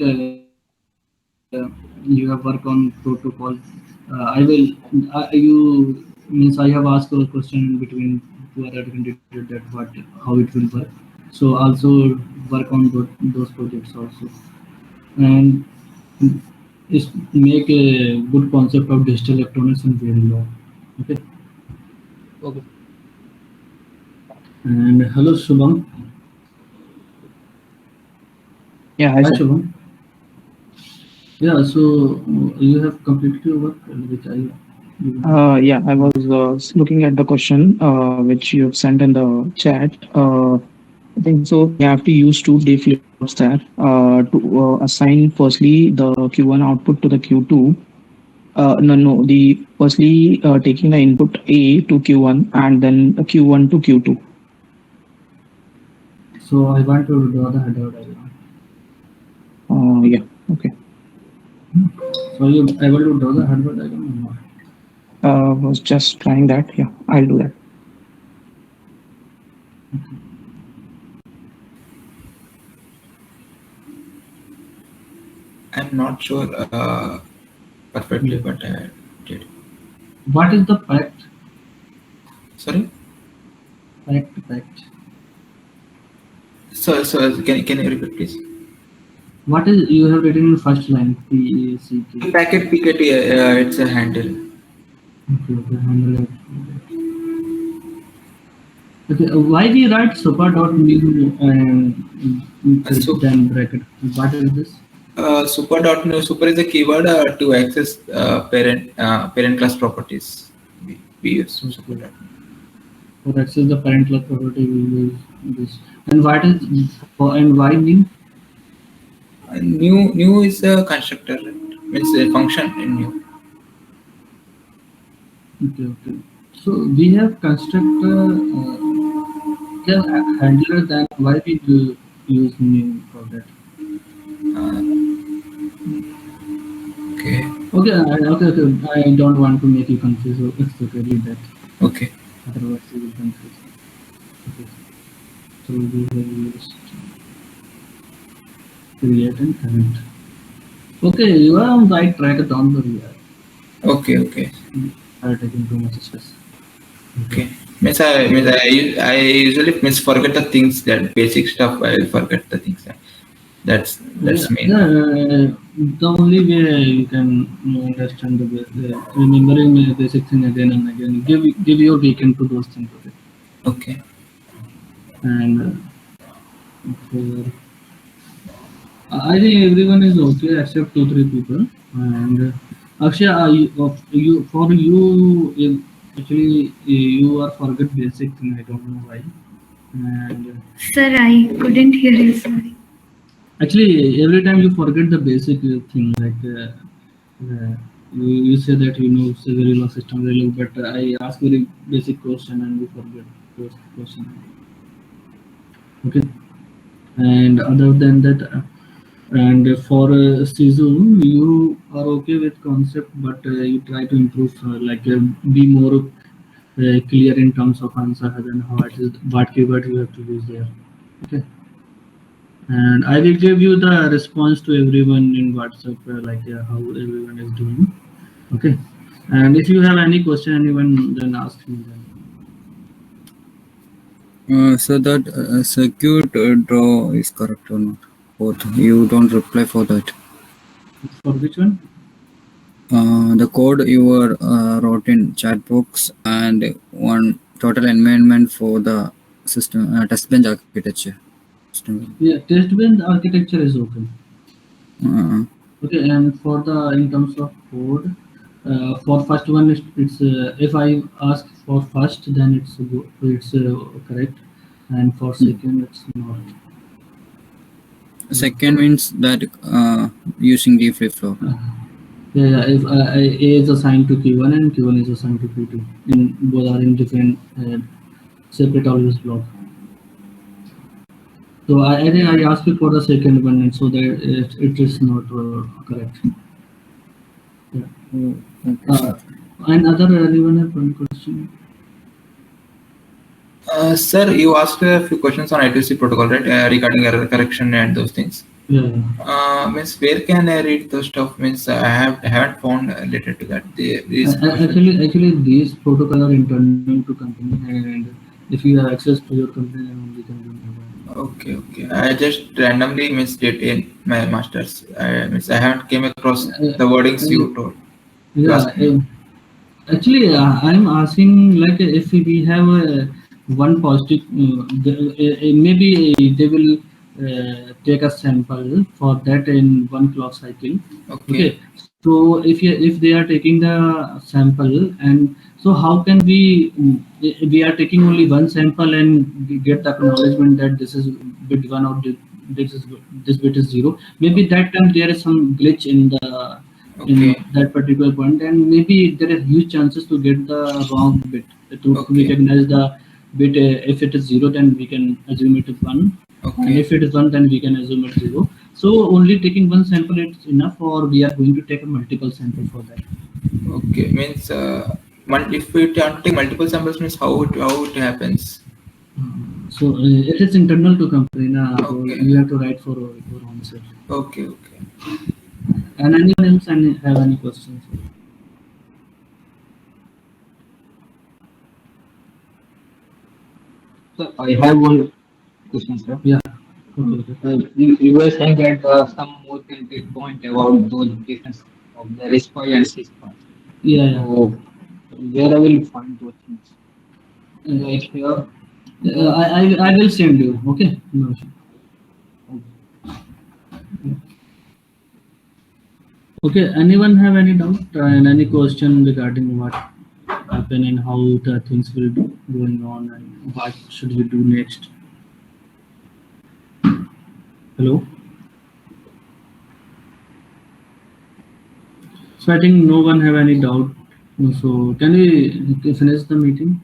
you have work on protocol. You means I have asked a question in between to other candidate that what how it will work. So also work on those projects also, and is make a good concept of digital electronics and very low. Okay. Okay. And hello Shubham. Yeah, hi, Hi sir. Shubham. Yeah, so you have completed your work, which I. Yeah, I was looking at the question which you have sent in the chat. I think so. We have to use two D flip-flops there to assign firstly the Q1 output to the Q2. No. The firstly taking the input A to Q1 and then Q1 to Q2. So I want to draw the header diagram. Yeah. Okay. So you able to draw the header diagram or not? Was just trying that. Yeah, I'll do that. I'm not sure perfectly, but I did. What is the pact? Sorry. Pact. So can you repeat, please? What is you have written in first line? PACK. Packet PKT. It's a handle. Okay. Handle it. Okay. Why we write super dot new and So- then bracket? What is this? Super.new. Super is a keyword to access parent class properties. We use super.new. For access the parent class property, we use this. And what is and why new? New is a constructor, right? Means a function in new. Okay. So we have constructor, we have handler, then why we do use new for that? Okay. Okay. I don't want to make you confused. So it's okay. Read that. Okay. Otherwise, you will confuse. Okay. So we have used create and current. Okay, you are on the right track. Don't worry. Okay. I are taking too much stress. Okay. Means I usually forget the things, that basic stuff. I will forget the things. That's main. The only way you can understand remembering the basic thing again and again. Give your weekend to those things. Okay. And I think everyone is okay except 2-3 people. And Akshay, actually you are forget basic thing. I don't know why. And Sir, I couldn't hear you. Sorry. actually, every time you forget the basic thing, like you say that you know it's a very low system, very low, but I ask very basic question and you forget those question. Okay, and other than that, and for CISO, you are okay with concept, but you try to improve, be more clear in terms of answer and how it is, what keyword you have to use there. Okay. And I will give you the response to everyone in WhatsApp, how everyone is doing. Okay. And if you have any question, anyone, then ask me. So that circuit draw is correct or not? Both. You don't reply for that. For which one? The code you were wrote in chat box and one total environment for the system test bench architecture. Yeah, test bench architecture is open. Okay, and for the in terms of code, for first one it's if I ask for first, then it's correct, and for second it's not. Second means that using D flip flop. Yeah, if A is assigned to Q1 and Q1 is assigned to Q2, in both are in different separate always block. So I think I asked you for the second one, and so that it is not correct. Yeah. Okay, and other anyone have one question? Sir, you asked a few questions on I2C protocol, right? Regarding error correction and those things. Yeah. Means where can I read those stuff? Means I haven't found related to that. Actually, these protocols are internal to company, and if you have access to your company, then only can do that. Okay. I just randomly missed it in my masters. I haven't came across the wordings you told. Yeah. Actually, I'm asking like if we have one positive, maybe they will take a sample for that in one clock cycle. Okay. So if they are taking the sample, and so how can we are taking only one sample and we get the acknowledgement that this is bit 1 or this bit is 0. Maybe that time there is some glitch in the in that particular point, and maybe there are huge chances to get the wrong bit to recognize the bit. If it is 0, then we can assume it is 1, and if it is 1, then we can assume it is 0. So only taking one sample is enough, or we are going to take a multiple sample for that? Okay, means if we take multiple samples, means how it happens. So it is internal to company. So you have to write for your own self. Okay. And anyone else have any questions? So I have one question, sir. Yeah. Okay. You were saying that some more can point about those differences of the RISC-V and CISC-V. Yeah. So where I will find those things? Like here. I will send you. Okay. No issue. Okay. Anyone have any doubt and any question regarding what happened and how the things will be going on and what should we do next? Hello. So I think no one have any doubt. So can we finish the meeting?